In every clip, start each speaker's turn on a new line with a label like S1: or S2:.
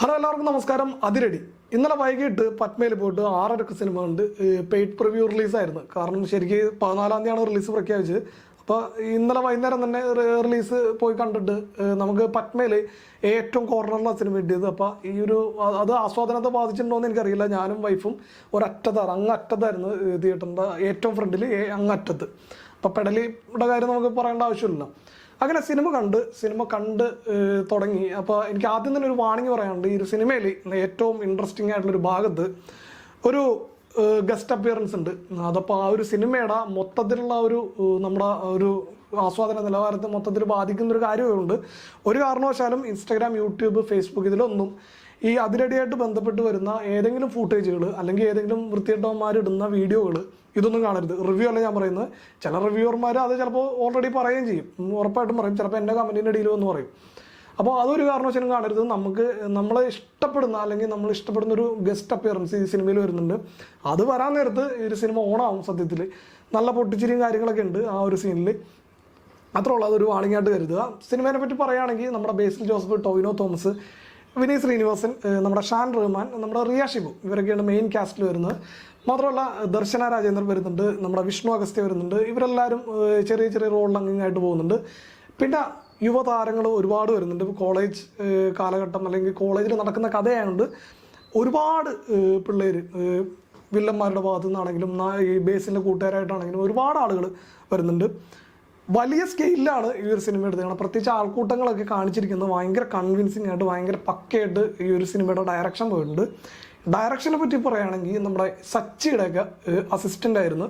S1: Hello എല്ലാവർക്കും നമസ്കാരം. അതിരടി ഇന്നലെ വൈകിട്ട് പത്മയിൽ പോയിട്ട് 6:30 സിനിമ ഉണ്ട്. പെയ്ഡ് പ്രിവ്യൂ റിലീസായിരുന്നു. കാരണം ശരിക്കും 14-ാം തീയതിയാണ് റിലീസ് പ്രഖ്യാപിച്ചത്. അപ്പോൾ ഇന്നലെ വൈകുന്നേരം തന്നെ റിലീസ് പോയി കണ്ടിട്ട് നമുക്ക് പത്മയിൽ ഏറ്റവും കോർണറിലുള്ള സിനിമ കിട്ടിയത്. അപ്പോൾ അത് ആസ്വാദനത്തെ ബാധിച്ചിട്ടുണ്ടോയെന്ന് എനിക്കറിയില്ല. ഞാനും വൈഫും അങ്ങറ്റത്തായിരുന്നു തിയേറ്ററിൻ്റെ ഏറ്റവും ഫ്രണ്ടിൽ അങ്ങറ്റത്ത്. അപ്പോൾ പെടലിയുടെ കാര്യം നമുക്ക് പറയേണ്ട ആവശ്യമില്ല. അങ്ങനെ സിനിമ കണ്ട് തുടങ്ങി. അപ്പോൾ എനിക്ക് ആദ്യം തന്നെ ഒരു വാണിംഗ് പറയാനുണ്ട്. ഈ ഒരു സിനിമയിൽ ഏറ്റവും ഇൻട്രസ്റ്റിംഗ് ആയിട്ടുള്ളൊരു ഭാഗത്ത് ഒരു ഗസ്റ്റ് അപ്പിയറൻസ് ഉണ്ട്. അതപ്പോൾ ആ ഒരു സിനിമയുടെ മൊത്തത്തിലുള്ള നമ്മുടെ ഒരു ആസ്വാദന നിലവാരത്തെ മൊത്തത്തിൽ ബാധിക്കുന്നൊരു കാര്യമുണ്ട്. ഒരു കാരണവശാലും ഇൻസ്റ്റാഗ്രാം, യൂട്യൂബ്, ഫേസ്ബുക്ക് ഇതിലൊന്നും ഈ അതിരടിയായിട്ട് ബന്ധപ്പെട്ട് വരുന്ന ഏതെങ്കിലും ഫൂട്ടേജുകൾ അല്ലെങ്കിൽ ഏതെങ്കിലും വൃത്തികെട്ടവന്മാരിടുന്ന വീഡിയോകൾ ഇതൊന്നും കാണരുത്. റിവ്യൂ അല്ല ഞാൻ പറയുന്നത്. ചില റിവ്യൂവർമാർ അത് ചിലപ്പോൾ ഓൾറെഡി പറയുകയും ചെയ്യും, ഉറപ്പായിട്ടും പറയും. ചിലപ്പോൾ എൻ്റെ കമൻറ്റിൻ്റെ ഇടയിൽ എന്ന് പറയും. അപ്പോൾ അതൊരു കാരണവശാലും കാണരുത്. നമ്മളെ ഇഷ്ടപ്പെടുന്ന അല്ലെങ്കിൽ നമ്മൾ ഇഷ്ടപ്പെടുന്ന ഒരു ഗസ്റ്റ് അപ്പിയറൻസ് ഈ സിനിമയിൽ വരുന്നുണ്ട്. അത് വരാൻ നേരത്ത് ഈ ഒരു സിനിമ ഓണാവും. സത്യത്തിൽ നല്ല പൊട്ടിച്ചിരിയും കാര്യങ്ങളൊക്കെ ഉണ്ട് ആ ഒരു സീനിൽ. അത്രയുള്ള അതൊരു വാണിംഗായിട്ട് കരുതുക. സിനിമയെ പറ്റി പറയുകയാണെങ്കിൽ നമ്മുടെ ബേസിൽ ജോസഫ്, ടൊവിനോ തോമസ്, വിനീത് ശ്രീനിവാസൻ, നമ്മുടെ ഷാൻ റഹ്മാൻ, നമ്മുടെ റിയ ഷിബു ഇവരൊക്കെയാണ് മെയിൻ കാസ്റ്റിൽ വരുന്നത്. മാത്രമല്ല ദർശന രാജേന്ദ്രൻ വരുന്നുണ്ട്, നമ്മുടെ വിഷ്ണു അഗസ്ത്യ വരുന്നുണ്ട്. ഇവരെല്ലാവരും ചെറിയ ചെറിയ റോളിൽ അങ്ങിങ്ങായിട്ട് പോകുന്നുണ്ട്. പിന്നെ യുവതാരങ്ങൾ ഒരുപാട് വരുന്നുണ്ട്. കോളേജ് കാലഘട്ടം അല്ലെങ്കിൽ കോളേജിൽ നടക്കുന്ന കഥയായതുകൊണ്ട് ഒരുപാട് പിള്ളേർ വില്ലന്മാരുടെ ഭാഗത്തു നിന്നാണെങ്കിലും ഈ ബേസിൻ്റെ കൂട്ടുകാരായിട്ടാണെങ്കിലും ഒരുപാട് ആളുകൾ വരുന്നുണ്ട്. വലിയ സ്കെയിലാണ് ഈ ഒരു സിനിമ എടുത്തത്. പ്രത്യേകിച്ച് ആൾക്കൂട്ടങ്ങളൊക്കെ കാണിച്ചിരിക്കുന്നത് ഭയങ്കര കൺവിൻസിങ് ആയിട്ട് ഭയങ്കര പക്കയായിട്ട് ഈ ഒരു സിനിമയുടെ ഡയറക്ഷൻ പോയിട്ടുണ്ട്. ഡയറക്ഷനെ പറ്റി പറയുകയാണെങ്കിൽ നമ്മുടെ സച്ചിയുടെയൊക്കെ അസിസ്റ്റൻ്റ് ആയിരുന്നു.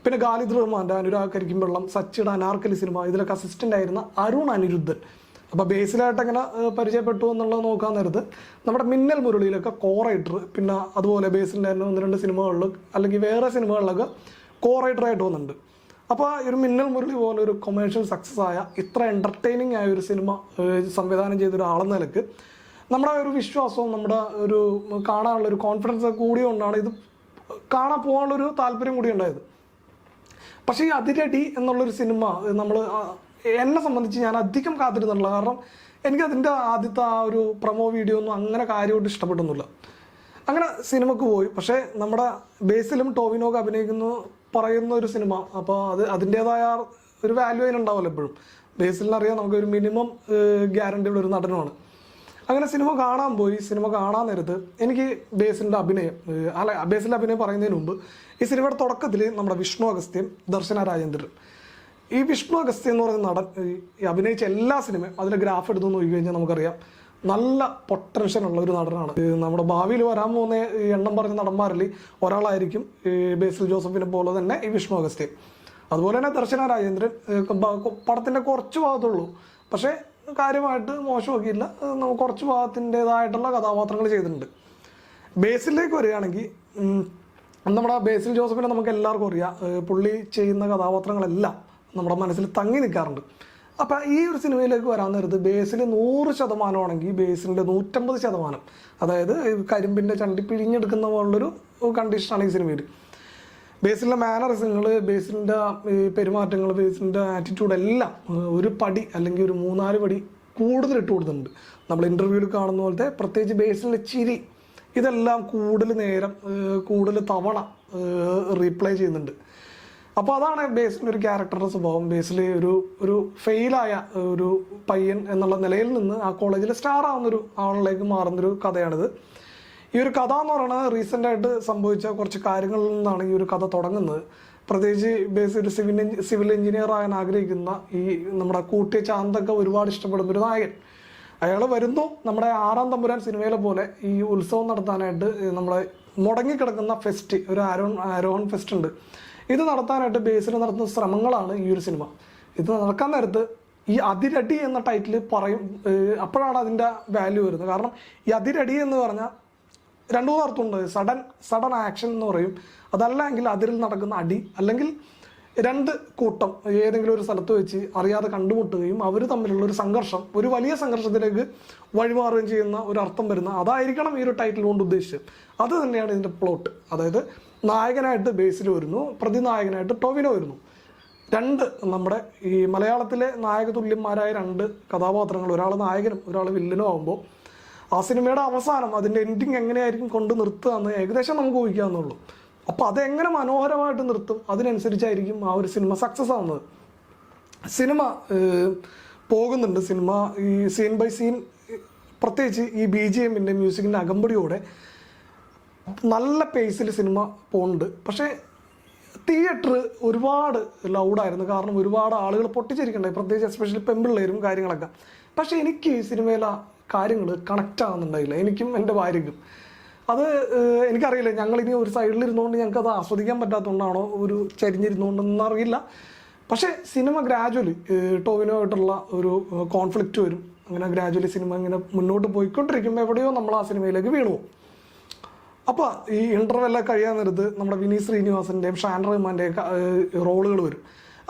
S1: പിന്നെ ഖാലിദ് റഹ്മാൻ്റെ അനുരാഗ് കരിക്കുംവെള്ളം, സച്ചിയുടെ അനാർക്കലി സിനിമ ഇതിലൊക്കെ അസിസ്റ്റൻ്റ് ആയിരുന്ന അരുൺ അനിരുദ്ധൻ. അപ്പോൾ ബേസിലായിട്ട് എങ്ങനെ പരിചയപ്പെട്ടു എന്നുള്ളത് നോക്കാൻ നേരത്ത് നമ്മുടെ മിന്നൽ മുരളിയിലൊക്കെ കോറൈറ്റർ, പിന്നെ അതുപോലെ ബേസിൻ്റെ തന്നെ 1-2 സിനിമകളിൽ അല്ലെങ്കിൽ വേറെ സിനിമകളിലൊക്കെ കോറൈറ്ററായിട്ട് പോകുന്നുണ്ട്. അപ്പോൾ ഒരു മിന്നൽ മുരളി പോലെ ഒരു കൊമേഴ്ഷ്യൽ സക്സസ് ആയ ഇത്ര എൻ്റർടൈനിങ് ആയ ഒരു സിനിമ സംവിധാനം ചെയ്ത ഒരാളെന്ന നിലക്ക് നമ്മുടെ ഒരു വിശ്വാസവും നമ്മുടെ ഒരു കാണാനുള്ളൊരു കോൺഫിഡൻസ് കൂടിയുകൊണ്ടാണ് ഇത് കാണാൻ പോകാനുള്ളൊരു താല്പര്യം കൂടി ഉണ്ടായത്. പക്ഷേ ഈ അതിരടി എന്നുള്ളൊരു സിനിമ എന്നെ സംബന്ധിച്ച് ഞാൻ അധികം കാത്തിരുന്നില്ല. കാരണം എനിക്കതിൻ്റെ ആദ്യത്തെ ആ ഒരു പ്രൊമോ വീഡിയോ ഒന്നും അങ്ങനെ കാര്യമായിട്ട് ഇഷ്ടപ്പെട്ടൊന്നുമില്ല. അങ്ങനെ സിനിമക്ക് പോയി. പക്ഷേ നമ്മുടെ ബേസിലും ടോവിനോക്ക് അഭിനയിക്കുന്നു പറയുന്ന ഒരു സിനിമ. അപ്പോൾ അതിൻ്റേതായ ഒരു വാല്യൂ അതിനുണ്ടാവുമല്ലോ എപ്പോഴും. ബേസിലിനറിയാം നമുക്കൊരു മിനിമം ഗ്യാരണ്ടിയുള്ള ഒരു നടനുമാണ്. അങ്ങനെ സിനിമ കാണാൻ പോയി. സിനിമ കാണാൻ നേരത്ത് എനിക്ക് ബേസിലിൻ്റെ അഭിനയം പറയുന്നതിന് മുമ്പ് ഈ സിനിമയുടെ തുടക്കത്തിൽ നമ്മുടെ വിഷ്ണു അഗസ്ത്യൻ, ദർശന രാജേന്ദ്രൻ, ഈ വിഷ്ണു അഗസ്ത്യൻ എന്ന് പറയുന്ന നടൻ ഈ അഭിനയിച്ച എല്ലാ സിനിമയും അതിലെ ഗ്രാഫ് എടുത്തു നോക്കി കഴിഞ്ഞാൽ നമുക്കറിയാം നല്ല പൊട്ടൻഷ്യൽ ഉള്ള ഒരു നടനാണ്. നമ്മുടെ ഭാവിയിൽ വരാൻ പോകുന്ന എണ്ണം പറഞ്ഞ നടന്മാരിൽ ഒരാളായിരിക്കും ബേസിൽ ജോസഫിനെ പോലെ തന്നെ ഈ വിഷ്ണു അഗസ്ത്യൻ. അതുപോലെ തന്നെ ദർശന രാജേന്ദ്രൻ പടത്തിൻ്റെ കുറച്ച് ഭാഗത്തുള്ളൂ, പക്ഷേ കാര്യമായിട്ട് മോശമാക്കിയില്ല. കുറച്ച് ഭാഗത്തിൻ്റെതായിട്ടുള്ള കഥാപാത്രങ്ങൾ ചെയ്തിട്ടുണ്ട്. ബേസിലേക്ക് വരികയാണെങ്കിൽ നമ്മുടെ ബേസിൽ ജോസഫിനെ നമുക്ക് എല്ലാവർക്കും അറിയാം. പുള്ളി ചെയ്യുന്ന കഥാപാത്രങ്ങളെല്ലാം നമ്മുടെ മനസ്സിൽ തങ്ങി നിൽക്കാറുണ്ട്. അപ്പം ഈ ഒരു സിനിമയിലേക്ക് വരാൻ നേരത്ത് ബേസിൽ 100% ആണെങ്കിൽ ബേസിൻ്റെ 150%, അതായത് കരിമ്പിൻ്റെ ചണ്ടി പിഴിഞ്ഞെടുക്കുന്ന പോലുള്ളൊരു കണ്ടീഷനാണ് ഈ സിനിമയിൽ. ബേസിലിൻ്റെ മാനറിസങ്ങൾ, ബേസിലിൻ്റെ പെരുമാറ്റങ്ങൾ, ബേസിലിൻ്റെ ആറ്റിറ്റ്യൂഡ് എല്ലാം ഒരു പടി അല്ലെങ്കിൽ ഒരു 3-4 പടി കൂടുതൽ ഇട്ട് കൊടുത്തിട്ടുണ്ട്. നമ്മൾ ഇൻ്റർവ്യൂവിൽ കാണുന്ന പോലത്തെ പ്രത്യേകിച്ച് ബേസിലിൻ്റെ ചിരി ഇതെല്ലാം കൂടുതൽ തവണ റീപ്ലേ ചെയ്യുന്നുണ്ട്. അപ്പോൾ അതാണ് ബേസിൻ്റെ ഒരു ക്യാരക്ടറുടെ സ്വഭാവം. ബേസിൽ ഒരു ഫെയിലായ ഒരു പയ്യൻ എന്നുള്ള നിലയിൽ നിന്ന് ആ കോളേജിൽ സ്റ്റാർ ആവുന്നൊരു ആളിലേക്ക് മാറുന്നൊരു കഥയാണിത്. ഈ ഒരു കഥ എന്ന് പറയുന്നത് റീസെൻ്റായിട്ട് സംഭവിച്ച കുറച്ച് കാര്യങ്ങളിൽ നിന്നാണ് ഈ ഒരു കഥ തുടങ്ങുന്നത്. പ്രത്യേകിച്ച് ബേസ് ഒരു സിവിൽ എഞ്ചിനീയർ ആകാൻ ആഗ്രഹിക്കുന്ന ഈ നമ്മുടെ കൂട്ടിയ ചാന്തൊക്കെ ഒരുപാട് ഇഷ്ടപ്പെടുന്ന ഒരു നായകൻ. അയാൾ വരുന്നു നമ്മുടെ 6-ാം തമ്പുരാൻ സിനിമയിലെ പോലെ ഈ ഉത്സവം നടത്താനായിട്ട് നമ്മളെ മുടങ്ങിക്കിടക്കുന്ന ഫെസ്റ്റ്, ഒരു ആരോഹൺ ഫെസ്റ്റ് ഉണ്ട്. ഇത് നടത്താനായിട്ട് ബേസിൽ നടത്തുന്ന ശ്രമങ്ങളാണ് ഈ ഒരു സിനിമ. ഇത് നടക്കാൻ നേരത്ത് ഈ അതിരടി എന്ന ടൈറ്റിൽ പറയും. അപ്പോഴാണ് അതിൻ്റെ വാല്യൂ വരുന്നത്. കാരണം ഈ അതിരടി എന്ന് പറഞ്ഞാൽ 2 അർത്ഥമുണ്ട്. സഡൻ ആക്ഷൻ എന്ന് പറയും. അതല്ലെങ്കിൽ അതിരിൽ നടക്കുന്ന അടി, അല്ലെങ്കിൽ 2 കൂട്ടം ഏതെങ്കിലും ഒരു സ്ഥലത്ത് വെച്ച് അറിയാതെ കണ്ടുമുട്ടുകയും അവർ തമ്മിലുള്ള ഒരു സംഘർഷം ഒരു വലിയ സംഘർഷത്തിലേക്ക് വഴിമാറുകയും ചെയ്യുന്ന ഒരു അർത്ഥം വരുന്ന അതായിരിക്കണം ഈ ഒരു ടൈറ്റിൽ കൊണ്ട് ഉദ്ദേശിച്ചത്. അത് തന്നെയാണ് ഇതിൻ്റെ പ്ലോട്ട്. അതായത് നായകനായിട്ട് ബേസിൽ വരുന്നു, പ്രതിനായകനായിട്ട് ടൊവിനോ വരുന്നു. 2 നമ്മുടെ ഈ മലയാളത്തിലെ നായക തുല്യന്മാരായ 2 കഥാപാത്രങ്ങൾ, ഒരാൾ നായകനും ഒരാൾ വില്ലനും ആകുമ്പോൾ ആ സിനിമയുടെ അവസാനം അതിൻ്റെ എൻഡിങ് എങ്ങനെയായിരിക്കും കൊണ്ട് നിർത്തുക എന്ന് ഏകദേശം നമുക്ക് ഊഹിക്കാവുന്നുള്ളൂ. അപ്പോൾ അതെങ്ങനെ മനോഹരമായിട്ട് നിർത്തും അതിനനുസരിച്ചായിരിക്കും ആ ഒരു സിനിമ സക്സസ് ആവുന്നത്. സിനിമ പോകുന്നുണ്ട്. സിനിമ ഈ സീൻ ബൈ സീൻ, പ്രത്യേകിച്ച് ഈ BGMൻ്റെ മ്യൂസിക്കിൻ്റെ അകമ്പടിയോടെ നല്ല പേസിൽ സിനിമ പോകുന്നുണ്ട്. പക്ഷേ തിയേറ്റർ ഒരുപാട് ലൗഡായിരുന്നു. കാരണം ഒരുപാട് ആളുകൾ പൊട്ടിച്ചിരിക്കണ്ടായി, പ്രത്യേകിച്ച് എസ്പെഷ്യലി പെമ്പിള്ളേരും കാര്യങ്ങളൊക്കെ. പക്ഷേ എനിക്ക് ഈ സിനിമയിലെ കാര്യങ്ങൾ കണക്റ്റ് ആകുന്നുണ്ടായില്ല, എനിക്കും എൻ്റെ ഭാര്യയ്ക്കും. അത് എനിക്കറിയില്ല, ഞങ്ങളിനി ഒരു സൈഡിലിരുന്നുകൊണ്ട് ഞങ്ങൾക്ക് അത് ആസ്വദിക്കാൻ പറ്റാത്തതുകൊണ്ടാണോ ഒരു ചരിഞ്ഞിരുന്നുകൊണ്ടെന്ന് അറിയില്ല. പക്ഷേ സിനിമ ഗ്രാജുവലി ടോവിനോയായിട്ടുള്ള ഒരു കോൺഫ്ലിക്റ്റ് വരും. അങ്ങനെ ഗ്രാജുവലി സിനിമ ഇങ്ങനെ മുന്നോട്ട് പോയിക്കൊണ്ടിരിക്കുമ്പോൾ എവിടെയോ നമ്മൾ ആ സിനിമയിലേക്ക് വീണു. അപ്പോൾ ഈ ഇൻ്റർവെല്ലൊക്കെ കഴിയാൻ നേരത്ത് നമ്മുടെ വിനീത് ശ്രീനിവാസൻ്റെയും ഷാൻ റഹ്മാൻ്റെയും റോളുകൾ വരും.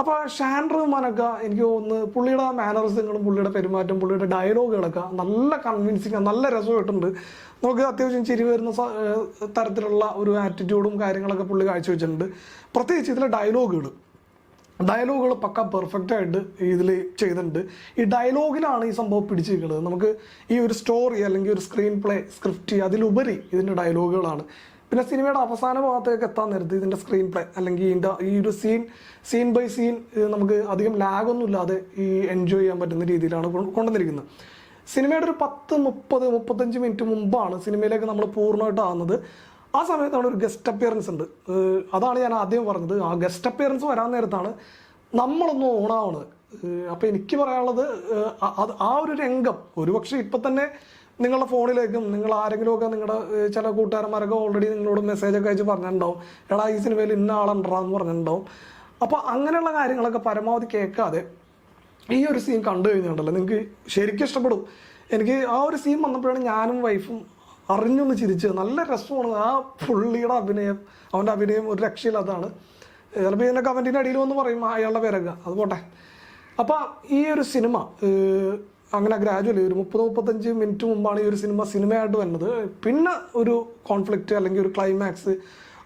S1: അപ്പോൾ ഷാൻ റഹ്മാനൊക്കെ എനിക്ക് തോന്നുന്നു പുള്ളിയുടെ മാനറിസങ്ങളും പുള്ളിയുടെ പെരുമാറ്റം, പുള്ളിയുടെ ഡയലോഗുകളൊക്കെ നല്ല കൺവിൻസിങ്, നല്ല രസമായിട്ടുണ്ട്. നമുക്ക് അത്യാവശ്യം ചിരി വരുന്ന തരത്തിലുള്ള ഒരു ആറ്റിറ്റ്യൂഡും കാര്യങ്ങളൊക്കെ പുള്ളി കാഴ്ചവെച്ചിട്ടുണ്ട്. പ്രത്യേകിച്ച് ഇതിലെ ഡയലോഗുകൾ പക്ക പെർഫെക്റ്റ് ആയിട്ട് ഇതിൽ ചെയ്തിട്ടുണ്ട്. ഈ ഡയലോഗിലാണ് ഈ സംഭവം പിടിച്ചിരിക്കുന്നത്. നമുക്ക് ഈ ഒരു സ്റ്റോറി അല്ലെങ്കിൽ ഒരു സ്ക്രീൻ പ്ലേ, സ്ക്രിപ്റ്റ്, അതിലുപരി ഇതിൻ്റെ ഡയലോഗുകളാണ്. പിന്നെ സിനിമയുടെ അവസാന ഭാഗത്തേക്ക് എത്താൻ നേരത്ത് ഇതിൻ്റെ സ്ക്രീൻ പ്ലേ അല്ലെങ്കിൽ ഈ ഒരു സീൻ ബൈ സീൻ നമുക്ക് അധികം ലാഗൊന്നും ഇല്ലാതെ ഈ എൻജോയ് ചെയ്യാൻ പറ്റുന്ന രീതിയിലാണ് കൊണ്ടുവന്നിരിക്കുന്നത്. സിനിമയുടെ ഒരു 30-35 മിനിറ്റ് മുമ്പാണ് സിനിമയിലേക്ക് നമ്മൾ പൂർണ്ണമായിട്ട് ആകുന്നത്. ആ സമയത്താണ് ഒരു ഗസ്റ്റ് അപ്പിയറൻസ് ഉണ്ട്. അതാണ് ഞാൻ ആദ്യം പറഞ്ഞത്. ആ ഗസ്റ്റ് അപ്പിയറൻസ് വരാൻ നേരത്താണ് നമ്മളൊന്ന് ഓണാവുന്നത്. അപ്പോൾ എനിക്ക് പറയാനുള്ളത് ആ ഒരു രംഗം ഒരുപക്ഷെ ഇപ്പം തന്നെ നിങ്ങളുടെ ഫോണിലേക്കും നിങ്ങൾ ആരെങ്കിലുമൊക്കെ നിങ്ങളുടെ ചില കൂട്ടുകാരന്മാരൊക്കെ ഓൾറെഡി നിങ്ങളോട് മെസ്സേജൊക്കെ അയച്ച് പറഞ്ഞിട്ടുണ്ടാവും, എടാ ഈ സിനിമയിൽ ഇന്ന ആളുണ്ടാന്ന് പറഞ്ഞിട്ടുണ്ടാവും. അപ്പോൾ അങ്ങനെയുള്ള കാര്യങ്ങളൊക്കെ പരമാവധി കേൾക്കാതെ ഈ ഒരു സീൻ കണ്ടു കഴിഞ്ഞിട്ടുണ്ടല്ലോ നിങ്ങൾക്ക് ശരിക്കും ഇഷ്ടപ്പെടും. എനിക്ക് ആ ഒരു സീൻ വന്നപ്പോഴാണ് ഞാനും വൈഫും അറിഞ്ഞൊന്ന് ചിരിച്ചത്. നല്ല രസമാണ് ആ പുള്ളിയുടെ അഭിനയം, അവൻ്റെ അഭിനയം ഒരു രക്ഷയില്ലാത്തതാണ്. ചിലപ്പോൾ ഇതിൻ്റെ കമൻറ്റിൻ്റെ അടിയിൽ വന്ന് പറയും അയാളുടെ പേരൊക്കെ, അത് പോട്ടെ. അപ്പോൾ ഈ ഒരു സിനിമ അങ്ങനെ ഗ്രാജുവലി ഒരു 30-35 മിനിറ്റ് മുമ്പാണ് ഈ ഒരു സിനിമയായിട്ട് വരുന്നത്. പിന്നെ ഒരു കോൺഫ്ലിക്റ്റ് അല്ലെങ്കിൽ ഒരു ക്ലൈമാക്സ്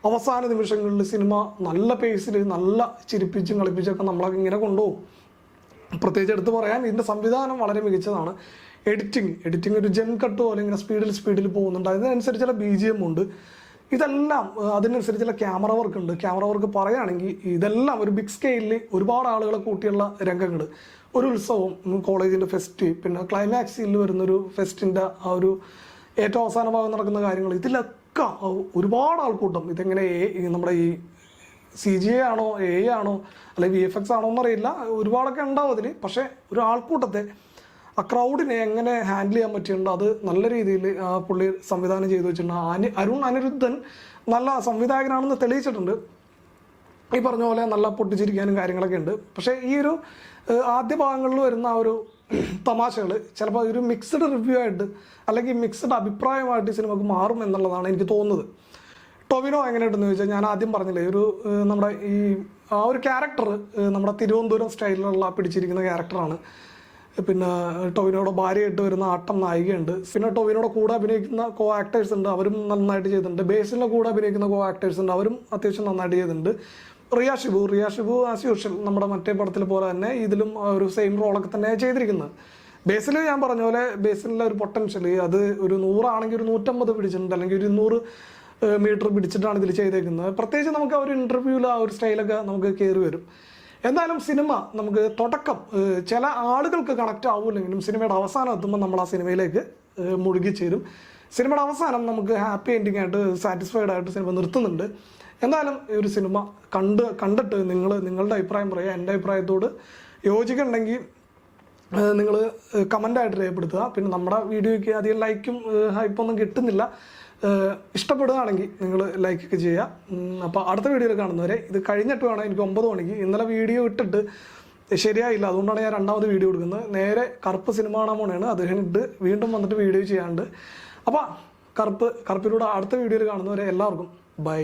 S1: അവസാന നിമിഷങ്ങളിൽ സിനിമ നല്ല പേസിൽ നല്ല ചിരിപ്പിച്ചും കളിപ്പിച്ചൊക്കെ നമ്മളൊക്കെ ഇങ്ങനെ കൊണ്ടുപോകും. പ്രത്യേകിച്ച് എടുത്ത് പറയാൻ ഇതിൻ്റെ സംവിധാനം വളരെ മികച്ചതാണ്. എഡിറ്റിംഗ് ഒരു ജെം കട്ട് പോലെ ഇങ്ങനെ സ്പീഡിൽ പോകുന്നുണ്ട്. അതിനനുസരിച്ചുള്ള BGM ഉണ്ട്. ഇതെല്ലാം അതിനനുസരിച്ചുള്ള ക്യാമറ വർക്ക് ഉണ്ട്. ക്യാമറ വർക്ക് പറയുകയാണെങ്കിൽ ഇതെല്ലാം ഒരു ബിഗ് സ്കെയിലിൽ ഒരുപാട് ആളുകളെ കൂട്ടിയുള്ള രംഗങ്ങൾ, ഒരു ഉത്സവം, കോളേജിൻ്റെ ഫെസ്റ്റ്, പിന്നെ ക്ലൈമാക്സിൽ വരുന്നൊരു ഫെസ്റ്റിൻ്റെ ആ ഒരു ഏറ്റവും അവസാന ഭാഗം നടക്കുന്ന കാര്യങ്ങൾ, ഇതിലൊക്കെ ഒരുപാട് ആൾക്കൂട്ടം. ഇതെങ്ങനെ നമ്മുടെ ഈ CGI ആണോ AI ആണോ അല്ലെങ്കിൽ VFX ആണോ എന്നറിയില്ല, ഒരുപാടൊക്കെ ഉണ്ടാവും അതിൽ. പക്ഷേ ഒരു ആൾക്കൂട്ടത്തെ ആ ക്രൗഡിനെ എങ്ങനെ ഹാൻഡിൽ ചെയ്യാൻ പറ്റിയിട്ടുണ്ട് അത് നല്ല രീതിയിൽ പുള്ളി സംവിധാനം ചെയ്തു വെച്ചിട്ടുണ്ട്. അരുൺ അനിരുദ്ധൻ നല്ല സംവിധായകനാണെന്ന് തെളിയിച്ചിട്ടുണ്ട്. ഈ പറഞ്ഞ പോലെ നല്ല പൊട്ടിച്ചിരിക്കാനും കാര്യങ്ങളൊക്കെ ഉണ്ട്. പക്ഷേ ഈ ഒരു ആദ്യ ഭാഗങ്ങളിൽ വരുന്ന ആ ഒരു തമാശകൾ ചിലപ്പോൾ ഒരു മിക്സ്ഡ് റിവ്യൂ ആയിട്ട് അല്ലെങ്കിൽ മിക്സ്ഡ് അഭിപ്രായമായിട്ട് സിനിമക്ക് മാറും എന്നുള്ളതാണ് എനിക്ക് തോന്നുന്നത്. ടൊവിനോ എങ്ങനെയുണ്ടെന്ന് ചോദിച്ചാൽ ഞാൻ ആദ്യം പറഞ്ഞില്ലേ, ഒരു നമ്മുടെ ഈ ആ ഒരു ക്യാരക്ടർ നമ്മുടെ തിരുവനന്തപുരം സ്റ്റൈലിലുള്ള പിടിച്ചിരിക്കുന്ന ക്യാരക്ടറാണ്. പിന്നെ ടൊവിനോയുടെ ഭാര്യയായിട്ട് വരുന്ന ആട്ടം നായികയുണ്ട്. പിന്നെ ടൊവിനോയുടെ കൂടെ അഭിനയിക്കുന്ന കോ ആക്ടേഴ്സ് ഉണ്ട്, അവരും നന്നായിട്ട് ചെയ്തിട്ടുണ്ട്. ബേസിലിൻ്റെ കൂടെ അഭിനയിക്കുന്ന കോ ആക്ടേഴ്സ് ഉണ്ട്, അവരും അത്യാവശ്യം നന്നായിട്ട് ചെയ്തിട്ടുണ്ട്. റിയ ഷിബു ആസ് യൂഷ്വൽ നമ്മുടെ മറ്റേ പടത്തിൽ പോലെ തന്നെ ഇതിലും ഒരു സെയിം റോളൊക്കെ തന്നെ ചെയ്തിരിക്കുന്നത്. ബേസിൽ ഞാൻ പറഞ്ഞ പോലെ ബേസിലെ ഒരു പൊട്ടൻഷ്യൽ അത് ഒരു 100 ആണെങ്കിൽ ഒരു 150 പിടിച്ചിട്ടുണ്ട്, അല്ലെങ്കിൽ ഒരു 200 മീറ്റർ പിടിച്ചിട്ടാണ് ഇതിൽ ചെയ്തേക്കുന്നത്. പ്രത്യേകിച്ച് നമുക്ക് ആ ഒരു ഇൻ്റർവ്യൂവിൽ ആ ഒരു സ്റ്റൈലൊക്കെ നമുക്ക് കയറി വരും. എന്തായാലും സിനിമ നമുക്ക് തുടക്കം ചില ആളുകൾക്ക് കണക്റ്റ് ആവില്ലെങ്കിലും സിനിമയുടെ അവസാനം എത്തുമ്പോൾ നമ്മൾ ആ സിനിമയിലേക്ക് മുഴുകിച്ചേരും. സിനിമയുടെ അവസാനം നമുക്ക് ഹാപ്പി എൻഡിങ് ആയിട്ട് സാറ്റിസ്ഫൈഡ് ആയിട്ട് സിനിമ നിർത്തുന്നുണ്ട്. എന്തായാലും ഈ ഒരു സിനിമ കണ്ടിട്ട് നിങ്ങളുടെ അഭിപ്രായം പറയുക. എൻ്റെ അഭിപ്രായത്തോട് യോജിക്കുന്നുണ്ടെങ്കിൽ നിങ്ങൾ കമൻ്റായിട്ട് രേഖപ്പെടുത്തുക. പിന്നെ നമ്മുടെ വീഡിയോയ്ക്ക് അധികം ലൈക്കും ഹൈപ്പൊന്നും കിട്ടുന്നില്ല. ഇഷ്ടപ്പെടുകയാണെങ്കിൽ നിങ്ങൾ ലൈക്കൊക്കെ ചെയ്യുക. അപ്പോൾ അടുത്ത വീഡിയോയിൽ കാണുന്നവരെ, ഇത് കഴിഞ്ഞിട്ട് വേണം എനിക്ക് 9 മണിക്ക്. ഇന്നലെ വീഡിയോ ഇട്ടിട്ട് ശരിയായില്ല, അതുകൊണ്ടാണ് ഞാൻ രണ്ടാമത് വീഡിയോ എടുക്കുന്നത്. നേരെ കറുപ്പ് സിനിമ കാണാൻ പോണേണ്, അത് കഴിഞ്ഞിട്ട് വീണ്ടും വന്നിട്ട് വീഡിയോ ചെയ്യാണ്ട്. അപ്പോൾ കറുപ്പിലൂടെ അടുത്ത വീഡിയോയിൽ കാണുന്നവരെ എല്ലാവർക്കും ബൈ.